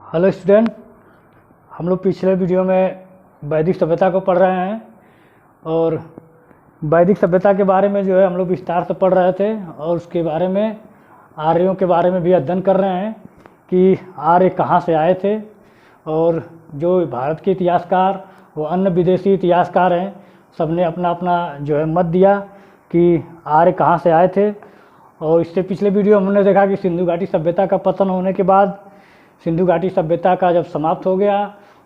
Hello student, हम लोग पिछले वीडियो में वैदिक सभ्यता को पढ़ रहे हैं और वैदिक सभ्यता के बारे में जो है हम लोग विस्तार से पढ़ रहे थे और उसके बारे में आर्यों के बारे में भी अध्ययन कर रहे हैं कि आर्य कहाँ से आए थे। और जो भारत के इतिहासकार व अन्य विदेशी इतिहासकार हैं, सबने अपना अपना जो है मत दिया कि आर्य कहाँ से आए थे। और इससे पिछले वीडियो हमने देखा कि सिंधु घाटी सभ्यता का पतन होने के बाद सिंधु घाटी सभ्यता का जब समाप्त हो गया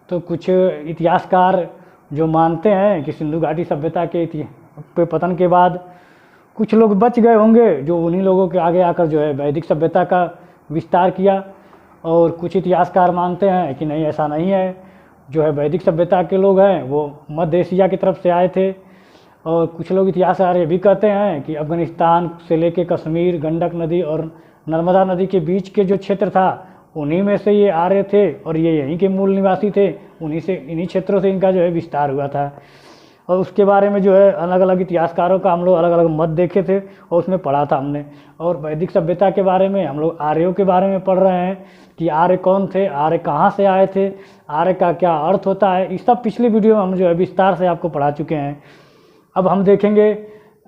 तो कुछ इतिहासकार जो मानते हैं कि सिंधु घाटी सभ्यता के पतन के बाद कुछ लोग बच गए होंगे, जो उन्हीं लोगों के आगे आकर जो है वैदिक सभ्यता का विस्तार किया। और कुछ इतिहासकार मानते हैं कि नहीं, ऐसा नहीं है, जो है वैदिक सभ्यता के लोग हैं वो मध्य एशिया की तरफ से आए थे। और कुछ लोग इतिहासकार ये भी कहते हैं कि अफगानिस्तान से लेके कश्मीर, गंडक नदी और नर्मदा नदी के बीच के जो क्षेत्र था उन्हीं में से ये आर्य थे और ये यहीं के मूल निवासी थे। इन्हीं क्षेत्रों से इनका जो है विस्तार हुआ था। और उसके बारे में जो है अलग अलग इतिहासकारों का हम लोग अलग अलग मत देखे थे और उसमें पढ़ा था हमने। और वैदिक सभ्यता के बारे में हम लोग आर्यों के बारे में पढ़ रहे हैं कि आर्य कौन थे, आर्य कहाँ से आए थे, आर्य का क्या अर्थ होता है। इस सब पिछली वीडियो में हम जो है विस्तार से आपको पढ़ा चुके हैं। अब हम देखेंगे,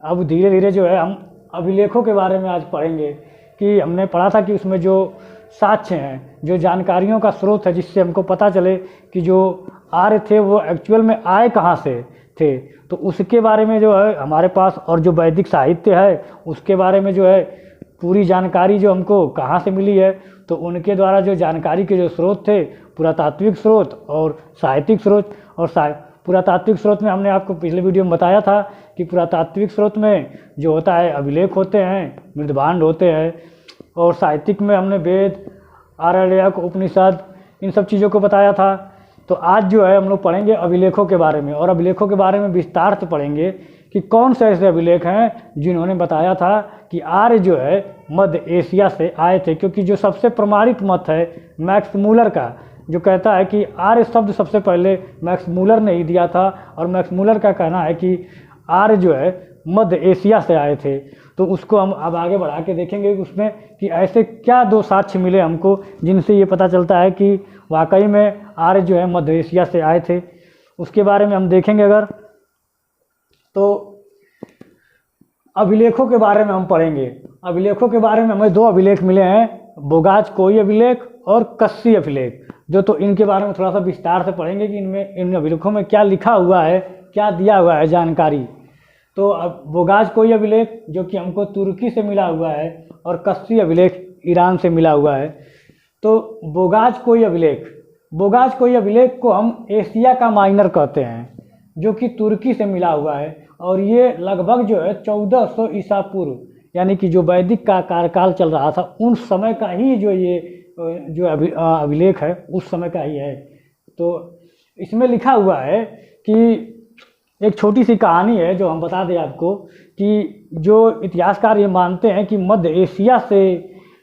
अब धीरे धीरे जो है हम अभिलेखों के बारे में आज पढ़ेंगे कि हमने पढ़ा था कि उसमें जो साक्ष्य हैं, जो जानकारियों का स्रोत है, जिससे हमको पता चले कि जो आर्य थे वो एक्चुअल में आए कहाँ से थे, तो उसके बारे में जो है हमारे पास, और जो वैदिक साहित्य है उसके बारे में जो है पूरी जानकारी जो हमको कहाँ से मिली है। तो उनके द्वारा जो जानकारी के जो स्रोत थे, पुरातात्विक स्रोत और साहित्यिक स्रोत। और पुरातात्विक स्रोत में हमने आपको पिछले वीडियो में बताया था कि पुरातात्विक स्रोत में जो होता है अभिलेख होते हैं, मृदभांड होते हैं। और साहित्यिक में हमने वेद, आरण्यक, उपनिषद, इन सब चीज़ों को बताया था। तो आज जो है हम लोग पढ़ेंगे अभिलेखों के बारे में, और अभिलेखों के बारे में विस्तार से पढ़ेंगे कि कौन से ऐसे अभिलेख हैं जिन्होंने बताया था कि आर्य जो है मध्य एशिया से आए थे। क्योंकि जो सबसे प्रमाणित मत है मैक्स मूलर का, जो कहता है कि आर्य शब्द सबसे पहले मैक्स मूलर ने ही दिया था। और मैक्स मूलर का कहना है कि आर्य जो है मध्य एशिया से आए थे। तो उसको हम अब आगे बढ़ा के देखेंगे कि उसमें कि ऐसे क्या दो साक्ष्य मिले हमको जिनसे ये पता चलता है कि वाकई में आर्य जो है मध्य एशिया से आए थे। उसके बारे में हम देखेंगे। अगर तो अभिलेखों के बारे में हम पढ़ेंगे। अभिलेखों के बारे में हमें दो अभिलेख मिले हैं, बोगाज कोई अभिलेख और कस्सी अभिलेख। तो इनके बारे में थोड़ा सा विस्तार से पढ़ेंगे कि इन अभिलेखों में क्या लिखा हुआ है, क्या दिया हुआ है जानकारी। तो अब बोगाज कोई अभिलेख जो कि हमको तुर्की से मिला हुआ है और कस्सी अभिलेख ईरान से मिला हुआ है। तो बोगाज कोई अभिलेख को हम एशिया का माइनर कहते हैं, जो कि तुर्की से मिला हुआ है। और ये लगभग जो है 1400 ईसा पूर्व, यानी कि जो वैदिक का कार्यकाल चल रहा था उन समय का ही जो ये जो अभिलेख है उस समय का ही है। तो इसमें लिखा हुआ है कि एक छोटी सी कहानी है जो हम बता दें आपको कि जो इतिहासकार ये मानते हैं कि मध्य एशिया से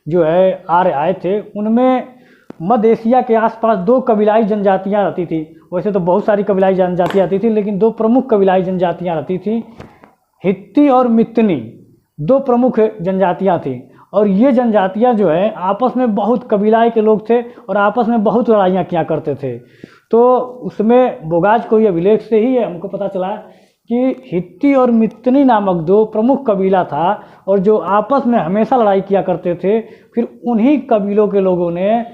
जो है आर्य आए थे। उनमें मध्य एशिया के आसपास दो कबीलाई जनजातियां रहती थी। वैसे तो बहुत सारी कबीलाई जनजातियां रहती थी, लेकिन दो प्रमुख कबीलाई जनजातियां रहती थी, हित्ती और मित्तनी, दो प्रमुख जनजातियां थी। और ये जनजातियां जो है आपस में बहुत कबीलाई के लोग थे और आपस में बहुत लड़ाइयाँ किया करते थे। तो उसमें बोगाज कोई अभिलेख से ही हमको पता चला कि हित्ती और मित्तनी नामक दो प्रमुख कबीला था और जो आपस में हमेशा लड़ाई किया करते थे। फिर उन्हीं कबीलों के लोगों ने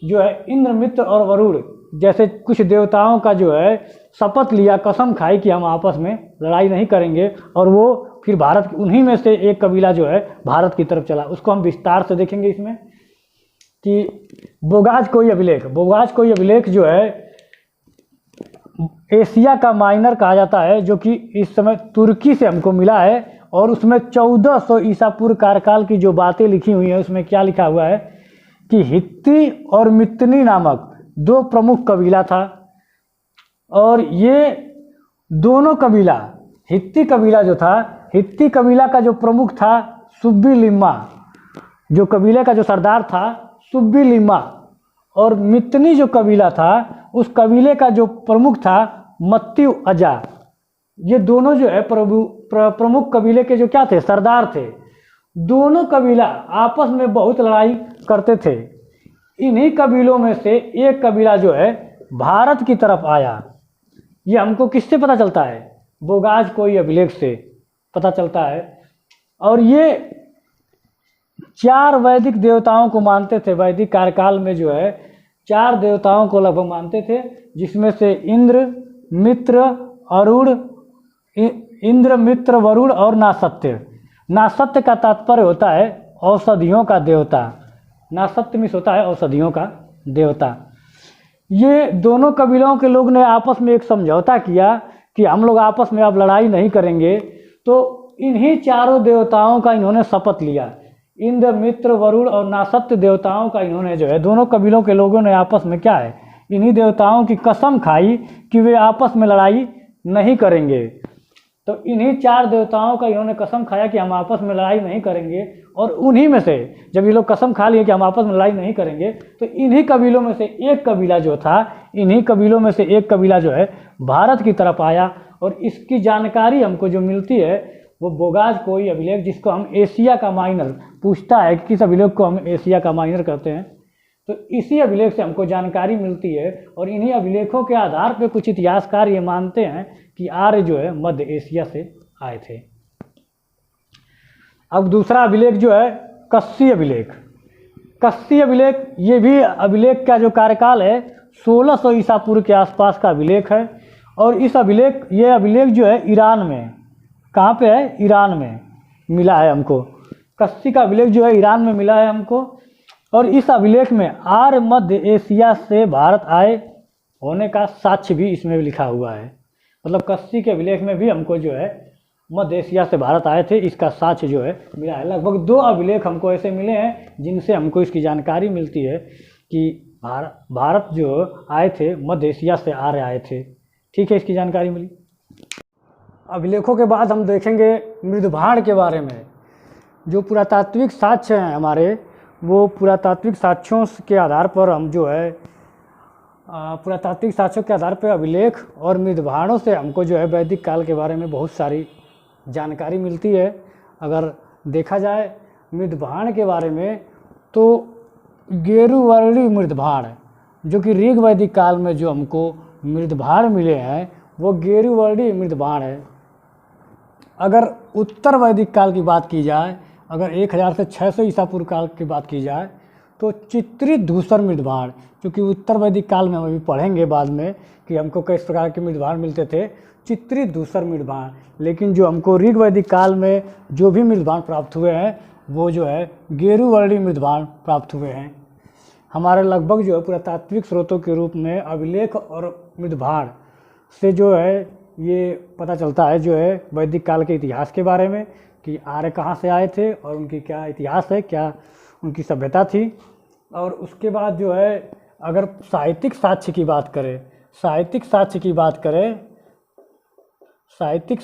जो है इंद्र, मित्र और वरुण जैसे कुछ देवताओं का जो है शपथ लिया, कसम खाई कि हम आपस में लड़ाई नहीं करेंगे। और वो फिर भारत, उन्हीं में से एक कबीला जो है भारत की तरफ चला। उसको हम विस्तार से देखेंगे इसमें कि बोगाज कोई अभिलेख जो है एशिया का माइनर कहा जाता है, जो कि इस समय तुर्की से हमको मिला है। और उसमें 1400 ईसा पूर्व कार्यकाल की जो बातें लिखी हुई हैं उसमें क्या लिखा हुआ है कि हित्ती और मित्तनी नामक दो प्रमुख कबीला था। और ये दोनों कबीला, हित्ती कबीला जो था, हित्ती कबीला का जो प्रमुख था सुब्बी लिम्मा, जो कबीले का जो सरदार था सुब्बी लिम्मा। और मित्तनी जो कबीला था उस कबीले का जो प्रमुख था मत्ती अजा। ये दोनों जो है प्रमुख कबीले के जो क्या थे, सरदार थे। दोनों कबीला आपस में बहुत लड़ाई करते थे। इन्हीं कबीलों में से एक कबीला जो है भारत की तरफ आया। ये हमको किससे पता चलता है? बोगाज कोई अभिलेख से पता चलता है। और ये 4 वैदिक देवताओं को मानते थे। वैदिक कार्यकाल में जो है 4 देवताओं को लगभग मानते थे, जिसमें से इंद्र, मित्र, अरुण, इंद्र, मित्र, वरुण और नासत्य। नासत्य का तात्पर्य होता है औषधियों का देवता। नासत्य मिस होता है औषधियों का देवता। ये दोनों कबीलों के लोग ने आपस में एक समझौता किया कि हम लोग आपस में अब लड़ाई नहीं करेंगे। तो इन्हीं चारों देवताओं का इन्होंने शपथ लिया। इंद्र, मित्र, वरुण और नासत्य देवताओं का इन्होंने जो है, दोनों कबीलों के लोगों ने आपस में क्या है, इन्हीं देवताओं की कसम खाई कि वे आपस में लड़ाई नहीं करेंगे। तो इन्हीं 4 देवताओं का इन्होंने कसम खाया कि हम आपस में लड़ाई नहीं करेंगे। और उन्हीं में से जब ये लोग कसम खा लिए कि हम आपस में लड़ाई नहीं करेंगे, तो इन्हीं कबीलों में से एक कबीला जो था, इन्हीं कबीलों में से एक कबीला जो है भारत की तरफ आया। और इसकी जानकारी हमको जो मिलती है वो बोगाज कोई अभिलेख, जिसको हम एशिया का माइनर पूछता है कि किस अभिलेख को हम एशिया का माइनर कहते हैं, तो इसी अभिलेख से हमको जानकारी मिलती है। और इन्हीं अभिलेखों के आधार पर कुछ इतिहासकार ये मानते हैं कि आर्य जो है मध्य एशिया से आए थे। अब दूसरा अभिलेख जो है कस्सी अभिलेख। कस्सी अभिलेख, ये भी अभिलेख का जो कार्यकाल है 1600 ईसा पूर्व के आसपास का अभिलेख है। और इस अभिलेख, ये अभिलेख जो है ईरान में, कहाँ पे है, ईरान में मिला है हमको। कस्सी का अभिलेख जो है ईरान में मिला है हमको। और इस अभिलेख में आर्य मध्य एशिया से भारत आए होने का साक्ष्य भी इसमें लिखा हुआ है। मतलब कस्सी के अभिलेख में भी हमको जो है मध्य एशिया से भारत आए थे, इसका साक्ष्य जो है मिला है। लगभग 2 अभिलेख हमको ऐसे मिले हैं जिनसे हमको इसकी जानकारी मिलती है कि भारत जो आए थे मध्य एशिया से आर्य आए थे। ठीक है, इसकी जानकारी मिली। अभिलेखों के बाद हम देखेंगे मृदभाण के बारे में। जो पुरातात्विक साक्ष्य हैं हमारे, वो पुरातात्विक साक्ष्यों के आधार पर हम जो है पुरातात्विक साक्ष्यों के आधार पर अभिलेख और मृदभाणों से हमको जो है वैदिक काल के बारे में बहुत सारी जानकारी मिलती है। अगर देखा जाए मृदभाण के बारे में, तो गेरुवर्णी मृदभाण, जो कि ऋग वैदिक काल में जो हमको मृदभाण मिले हैं वो गेरुवर्णी मृदभाण है। अगर उत्तर वैदिक काल की बात की जाए, अगर 1000 से 600 ईसा पूर्व काल की बात की जाए, तो चित्रित धूसर मृदभाण, क्योंकि उत्तर वैदिक काल में हम अभी पढ़ेंगे बाद में कि हमको किस प्रकार के मृदभाण मिलते थे, चित्रित धूसर मृदभाण। लेकिन जो हमको ऋग वैदिक काल में जो भी मृदभाण प्राप्त हुए हैं वो जो है गेरुवर्णी मृदभाण प्राप्त हुए हैं। हमारे लगभग जो है पुरातात्विक स्रोतों के रूप में अभिलेख और मृदभाण से जो है ये पता चलता है जो है वैदिक काल के इतिहास के बारे में कि आर्य कहाँ से आए थे और उनकी क्या इतिहास है, क्या उनकी सभ्यता थी। और उसके बाद जो है अगर साहित्यिक साक्ष्य की बात करें, साहित्यिक साक्ष्य की बात करें, साहित्यिक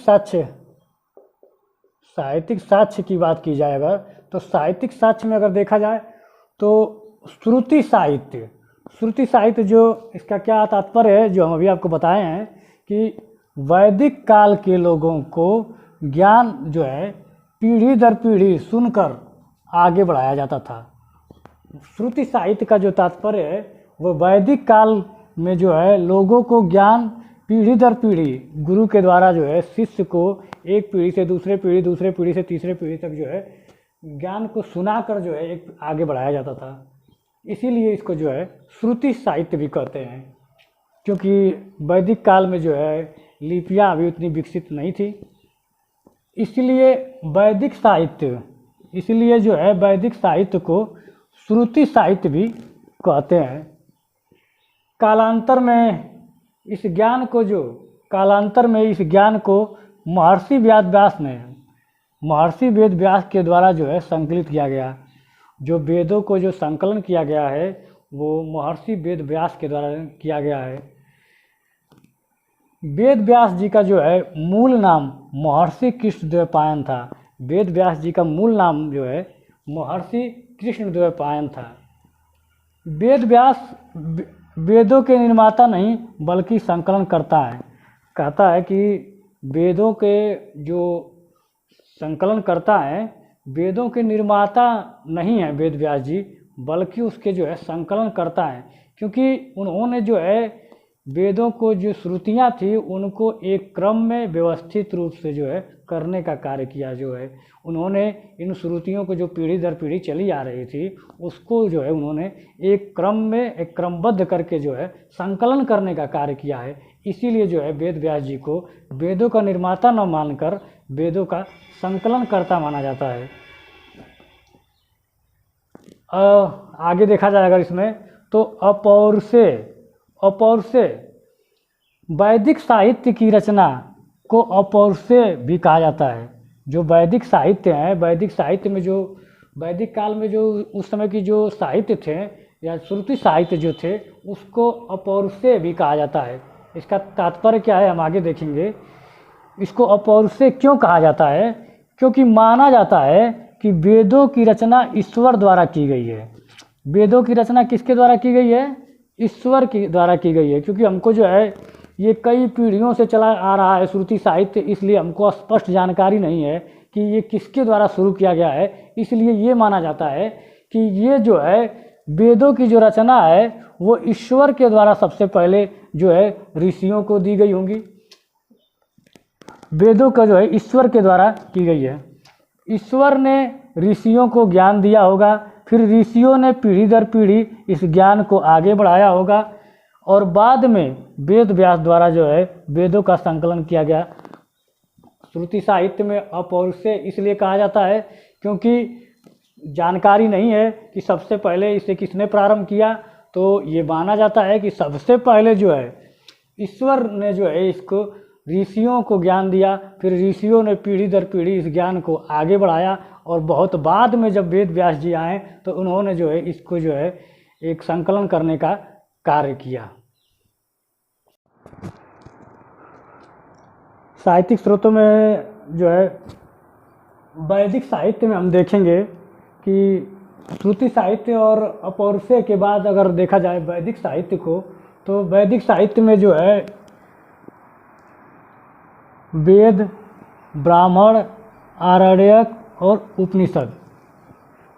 साक्ष्य की बात की जाए अगर, तो साहित्यिक साक्ष्य में अगर देखा जाए तो श्रुति साहित्य जो, इसका क्या तात्पर्य है, जो हम अभी आपको बताए हैं कि वैदिक काल के लोगों को ज्ञान जो है पीढ़ी दर पीढ़ी सुनकर आगे बढ़ाया जाता था। श्रुति साहित्य का जो तात्पर्य है वो वैदिक काल में जो है लोगों को ज्ञान पीढ़ी दर पीढ़ी गुरु के द्वारा जो है शिष्य को एक पीढ़ी से दूसरे पीढ़ी से तीसरे पीढ़ी तक जो है ज्ञान को सुनाकर जो है एक आगे बढ़ाया जाता था। इसीलिए इसको जो है श्रुति साहित्य भी कहते हैं, क्योंकि वैदिक काल में जो है लिपियाँ अभी उतनी विकसित नहीं थी। इसलिए जो है वैदिक साहित्य को श्रुति साहित्य भी कहते हैं। कालांतर में इस ज्ञान को महर्षि वेद व्यास के द्वारा जो है संकलित किया गया। जो वेदों को जो संकलन किया गया है वो महर्षि वेद व्यास के द्वारा किया गया है। वेद व्यास जी का जो है मूल नाम महर्षि कृष्णद्वैपायन था। वेद व्यास जी का मूल नाम जो है महर्षि कृष्णद्वैपायन था। वेद व्यास वेदों के निर्माता नहीं बल्कि संकलन करता है। कहता है कि वेदों के जो संकलन करता है, वेदों के निर्माता नहीं है वेद व्यास जी, बल्कि उसके जो है संकलन करता है, क्योंकि उन्होंने जो है वेदों को जो श्रुतियाँ थी उनको एक क्रम में व्यवस्थित रूप से जो है करने का कार्य किया। जो है उन्होंने इन श्रुतियों को जो पीढ़ी दर पीढ़ी चली आ रही थी उसको जो है उन्होंने एक क्रम में एक क्रमबद्ध करके जो है संकलन करने का कार्य किया है। इसीलिए जो है वेद व्यास जी को वेदों का निर्माता न मानकर वेदों का संकलन करता माना जाता है। आगे देखा जाएगा इसमें तो अपौरुषेय वैदिक साहित्य की रचना को अपौरुषेय भी कहा जाता है। जो वैदिक साहित्य है, वैदिक साहित्य में जो वैदिक काल में जो उस समय की जो साहित्य थे या श्रुति साहित्य जो थे उसको अपौरुषेय भी कहा जाता है। इसका तात्पर्य क्या है हम आगे देखेंगे। इसको अपौरुषेय क्यों कहा जाता है? क्योंकि माना जाता है कि वेदों की रचना ईश्वर द्वारा की गई है। वेदों की रचना किसके द्वारा की गई है? ईश्वर के द्वारा की गई है। क्योंकि हमको जो है ये कई पीढ़ियों से चला आ रहा है श्रुति साहित्य, इसलिए हमको स्पष्ट जानकारी नहीं है कि ये किसके द्वारा शुरू किया गया है। इसलिए ये माना जाता है कि ये जो है वेदों की जो रचना है वो ईश्वर के द्वारा सबसे पहले जो है ऋषियों को दी गई होंगी। वेदों का जो है ईश्वर के द्वारा की गई है। ईश्वर ने ऋषियों को ज्ञान दिया होगा, फिर ऋषियों ने पीढ़ी दर पीढ़ी इस ज्ञान को आगे बढ़ाया होगा और बाद में वेद व्यास द्वारा जो है वेदों का संकलन किया गया। श्रुति साहित्य में अपौरुषेय इसलिए कहा जाता है क्योंकि जानकारी नहीं है कि सबसे पहले इसे किसने प्रारंभ किया। तो ये माना जाता है कि सबसे पहले जो है ईश्वर ने जो है इसको ऋषियों को ज्ञान दिया, फिर ऋषियों ने पीढ़ी दर पीढ़ी इस ज्ञान को आगे बढ़ाया और बहुत बाद में जब वेद व्यास जी आए तो उन्होंने जो है इसको जो है एक संकलन करने का कार्य किया। साहित्यिक स्रोतों में जो है वैदिक साहित्य में हम देखेंगे कि श्रुति साहित्य और अपौरुषेय के बाद अगर देखा जाए वैदिक साहित्य को, तो वैदिक साहित्य में जो है वेद, ब्राह्मण, आरण्यक और उपनिषद,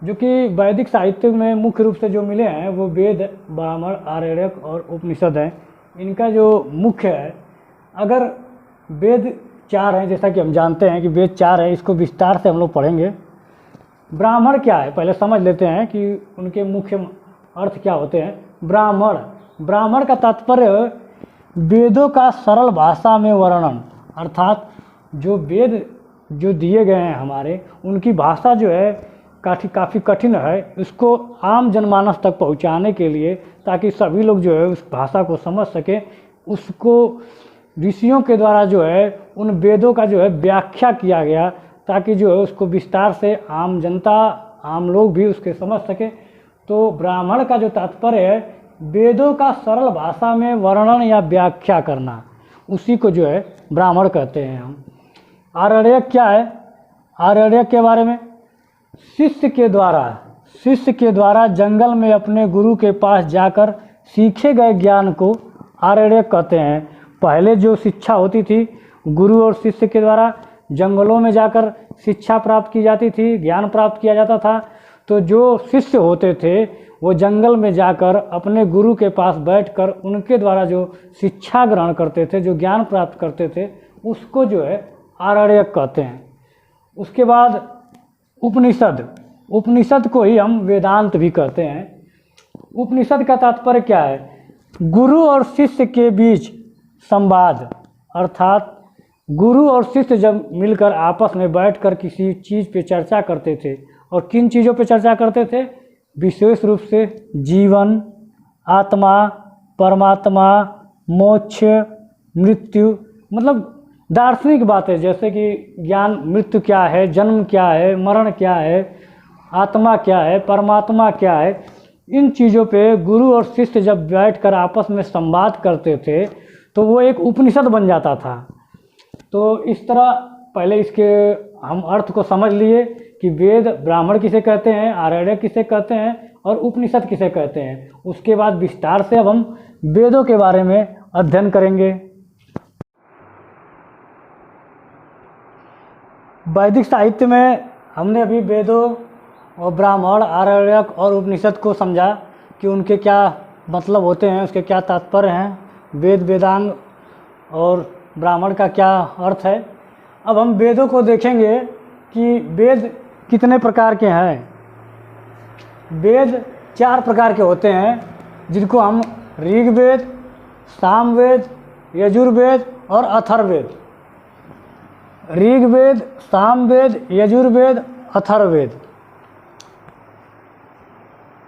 जो कि वैदिक साहित्य में मुख्य रूप से जो मिले हैं वो वेद, ब्राह्मण, आरण्यक और उपनिषद हैं। इनका जो मुख्य है, अगर वेद 4 हैं, जैसा कि हम जानते हैं कि वेद 4 हैं, इसको विस्तार से हम लोग पढ़ेंगे। ब्राह्मण क्या है पहले समझ लेते हैं कि उनके मुख्य अर्थ क्या होते हैं। ब्राह्मण का तात्पर्य वेदों का सरल भाषा में वर्णन, अर्थात जो वेद जो दिए गए हैं हमारे, उनकी भाषा जो है काफ़ी कठिन है, उसको आम जनमानस तक पहुंचाने के लिए, ताकि सभी लोग जो है उस भाषा को समझ सकें, उसको ऋषियों के द्वारा जो है उन वेदों का जो है व्याख्या किया गया, ताकि जो है उसको विस्तार से आम जनता, आम लोग भी उसके समझ सकें। तो ब्राह्मण का जो तात्पर्य है वेदों का सरल भाषा में वर्णन या व्याख्या करना, उसी को जो है ब्राह्मण कहते हैं हम। आरण्यक क्या है? आरण्यक के बारे में शिष्य के द्वारा जंगल में अपने गुरु के पास जाकर सीखे गए ज्ञान को आरण्यक कहते हैं। पहले जो शिक्षा होती थी गुरु और शिष्य के द्वारा जंगलों में जाकर शिक्षा प्राप्त की जाती थी, ज्ञान प्राप्त किया जाता था। तो जो शिष्य होते थे वो जंगल में जाकर अपने गुरु के पास बैठकर उनके द्वारा जो शिक्षा ग्रहण करते थे, जो ज्ञान प्राप्त करते थे, उसको जो है आरण्यक कहते हैं। उसके बाद उपनिषद को ही हम वेदांत भी कहते हैं। उपनिषद का तात्पर्य क्या है? गुरु और शिष्य के बीच संवाद, अर्थात गुरु और शिष्य जब मिलकर आपस में बैठकर किसी चीज़ पे चर्चा करते थे, और किन चीज़ों पे चर्चा करते थे? विशेष रूप से जीवन, आत्मा, परमात्मा, मोक्ष, मृत्यु, मतलब दार्शनिक बातें, जैसे कि ज्ञान, मृत्यु क्या है, जन्म क्या है, मरण क्या है, आत्मा क्या है, परमात्मा क्या है। इन चीज़ों पे गुरु और शिष्य जब बैठकर आपस में संवाद करते थे तो वो एक उपनिषद बन जाता था। तो इस तरह पहले इसके हम अर्थ को समझ लिए कि वेद, ब्राह्मण किसे कहते हैं, आरण्यक किसे कहते हैं और उपनिषद किसे कहते हैं। उसके बाद विस्तार से अब हम वेदों के बारे में अध्ययन करेंगे। वैदिक साहित्य में हमने अभी वेदों और ब्राह्मण, आरण्यक और उपनिषद को समझा कि उनके क्या मतलब होते हैं, उसके क्या तात्पर्य हैं, वेद वेदांग और ब्राह्मण का क्या अर्थ है। अब हम वेदों को देखेंगे कि वेद कितने प्रकार के हैं। वेद 4 प्रकार के होते हैं, जिनको हम ऋग्वेद, सामवेद, यजुर्वेद और अथर्ववेद। ऋग्वेद, सामवेद, यजुर्वेद, अथर्ववेद।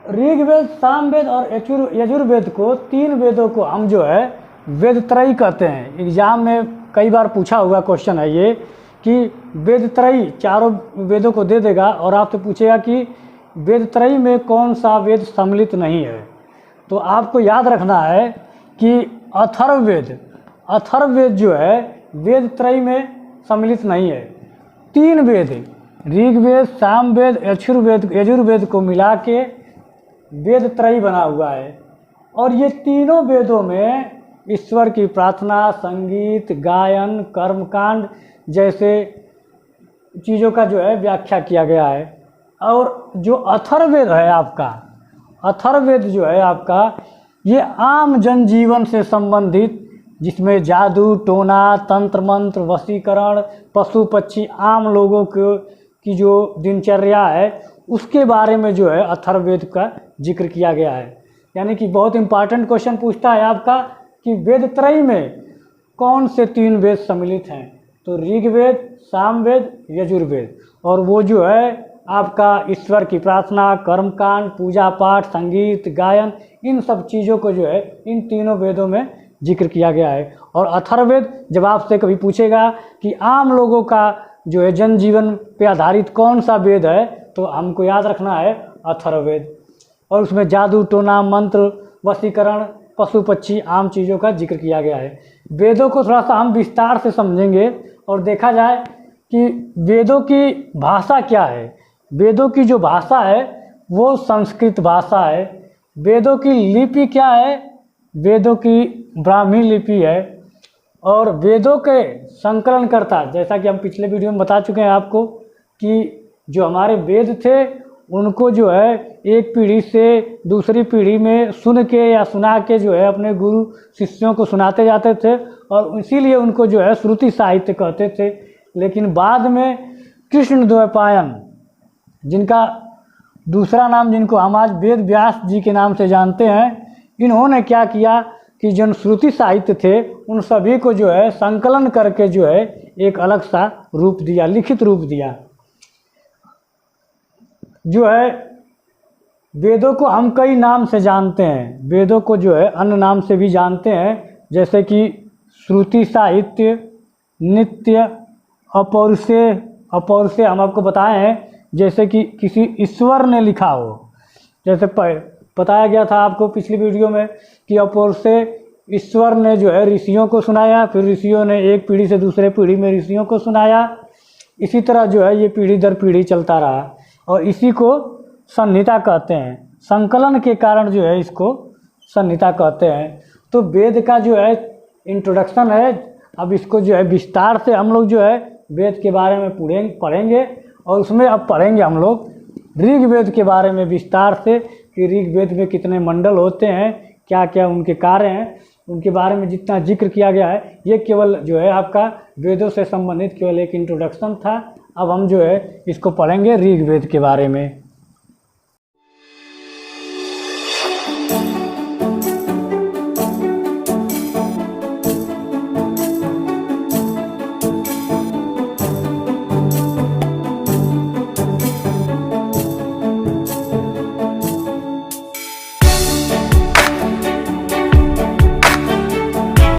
ऋग्वेद, सामवेद और यजुर्वेद को 3 वेदों को हम जो है वेद त्रयी कहते हैं। एग्जाम में कई बार पूछा हुआ क्वेश्चन है ये कि वेद त्रयी, चारों वेदों को दे देगा और आपसे पूछेगा कि वेद त्रयी में कौन सा वेद सम्मिलित नहीं है। तो आपको याद रखना है कि अथर्ववेद, अथर्ववेद जो है वेद त्रयी में सम्मिलित नहीं है। 3 वेद, ऋग्वेद, सामवेद, यजुर्वेद को मिला के वेद त्रयी बना हुआ है। और ये तीनों वेदों में ईश्वर की प्रार्थना, संगीत, गायन, कर्मकांड जैसे चीज़ों का जो है व्याख्या किया गया है। और जो अथर्ववेद है आपका, अथर्ववेद जो है आपका, ये आम जनजीवन से संबंधित, जिसमें जादू टोना, तंत्र मंत्र, वशीकरण, पशु पक्षी, आम लोगों की जो दिनचर्या है उसके बारे में जो है अथर्ववेद का जिक्र किया गया है। यानी कि बहुत इंपॉर्टेंट क्वेश्चन पूछता है आपका कि वेद त्रयी में कौन से 3 वेद सम्मिलित हैं। तो ऋग्वेद, सामवेद, यजुर्वेद। और वो जो है आपका ईश्वर की प्रार्थना, कर्मकांड, पूजा पाठ, संगीत, गायन, इन सब चीज़ों को जो है इन तीनों वेदों में जिक्र किया गया है। और अथर्ववेद जब आपसे कभी पूछेगा कि आम लोगों का जो है जनजीवन पे आधारित कौन सा वेद है, तो हमको याद रखना है अथर्ववेद। और उसमें जादू टोना, मंत्र, वशीकरण, पशु पक्षी, आम चीज़ों का जिक्र किया गया है। वेदों को थोड़ा सा हम विस्तार से समझेंगे और देखा जाए कि वेदों की भाषा क्या है। वेदों की जो भाषा है वो संस्कृत भाषा है। वेदों की लिपि क्या है? वेदों की ब्राह्मी लिपि है। और वेदों के संकलनकर्ता, जैसा कि हम पिछले वीडियो में बता चुके हैं आपको कि जो हमारे वेद थे उनको जो है एक पीढ़ी से दूसरी पीढ़ी में सुन के या सुना के जो है अपने गुरु शिष्यों को सुनाते जाते थे और इसीलिए उनको जो है श्रुति साहित्य कहते थे। लेकिन बाद में कृष्णद्वैपायन, जिनका दूसरा नाम जिनको हम आज वेद व्यास जी के नाम से जानते हैं, इन्होंने क्या किया कि जो श्रुति साहित्य थे उन सभी को जो है संकलन करके जो है एक अलग सा रूप दिया, लिखित रूप दिया। जो है वेदों को हम कई नाम से जानते हैं, वेदों को जो है अन्य नाम से भी जानते हैं, जैसे कि श्रुति साहित्य, नित्य, अपौरुषेय। अपौरुषेय हम आपको बताए हैं जैसे कि किसी ईश्वर ने लिखा हो, जैसे बताया गया था आपको पिछली वीडियो में कि अपौरुषेय ईश्वर ने जो है ऋषियों को सुनाया, फिर ऋषियों ने एक पीढ़ी से दूसरे पीढ़ी में ऋषियों को सुनाया। इसी तरह जो है ये पीढ़ी दर पीढ़ी चलता रहा और इसी को संहिता कहते हैं। संकलन के कारण जो है इसको संहिता कहते हैं। तो वेद का जो है इंट्रोडक्शन है। अब इसको जो है विस्तार से हम लोग जो है वेद के बारे में पढ़ेंगे और उसमें अब पढ़ेंगे हम लोग ऋग्वेद के बारे में विस्तार से कि ऋग्वेद में कितने मंडल होते हैं, क्या क्या उनके कार्य हैं, उनके बारे में जितना जिक्र किया गया है। ये केवल जो है आपका वेदों से संबंधित केवल एक इंट्रोडक्शन था। अब हम जो है इसको पढ़ेंगे ऋग्वेद के बारे में।